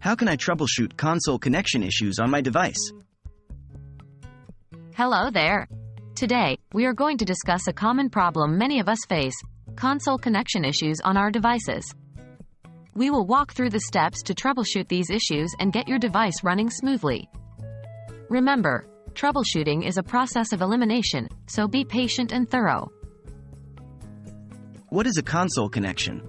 How can I troubleshoot console connection issues on my device? Hello there. Today, we are going to discuss a common problem many of us face: console connection issues on our devices. We will walk through the steps to troubleshoot these issues and get your device running smoothly. Remember, troubleshooting is a process of elimination, so be patient and thorough. What is a console connection?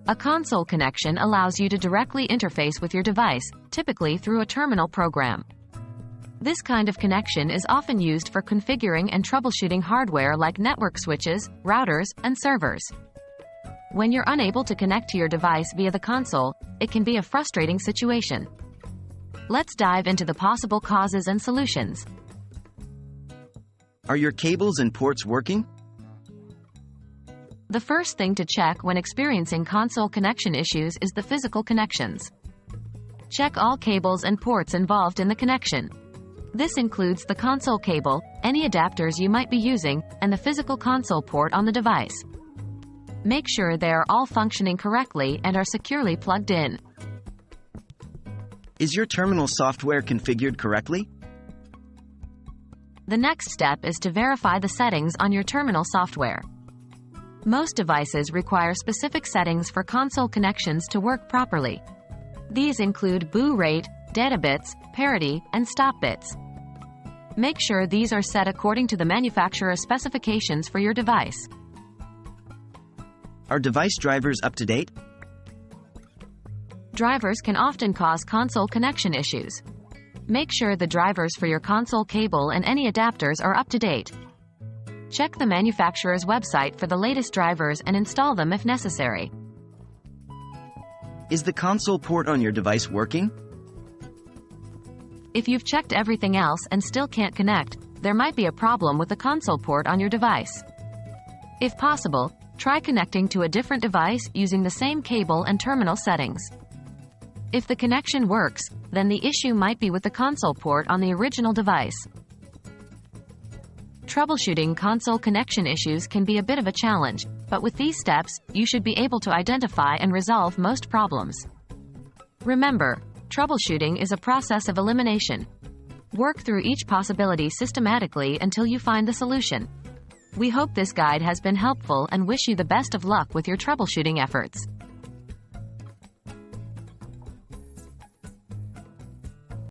A console connection allows you to directly interface with your device, typically through a terminal program. This kind of connection is often used for configuring and troubleshooting hardware like network switches, routers, and servers. When you're unable to connect to your device via the console, it can be a frustrating situation. Let's dive into the possible causes and solutions. Are your cables and ports working? The first thing to check when experiencing console connection issues is the physical connections. Check all cables and ports involved in the connection. This includes the console cable, any adapters you might be using, and the physical console port on the device. Make sure they are all functioning correctly and are securely plugged in. Is your terminal software configured correctly? The next step is to verify the settings on your terminal software. Most devices require specific settings for console connections to work properly. These include boot rate, data bits, parity, and stop bits. Make sure these are set according to the manufacturer's specifications for your device. Are device drivers up to date? Drivers can often cause console connection issues. Make sure the drivers for your console cable and any adapters are up to date. Check the manufacturer's website for the latest drivers and install them if necessary. Is the console port on your device working? If you've checked everything else and still can't connect, there might be a problem with the console port on your device. If possible, try connecting to a different device using the same cable and terminal settings. If the connection works, then the issue might be with the console port on the original device. Troubleshooting console connection issues can be a bit of a challenge, but with these steps, you should be able to identify and resolve most problems. Remember, troubleshooting is a process of elimination. Work through each possibility systematically until you find the solution. We hope this guide has been helpful and wish you the best of luck with your troubleshooting efforts.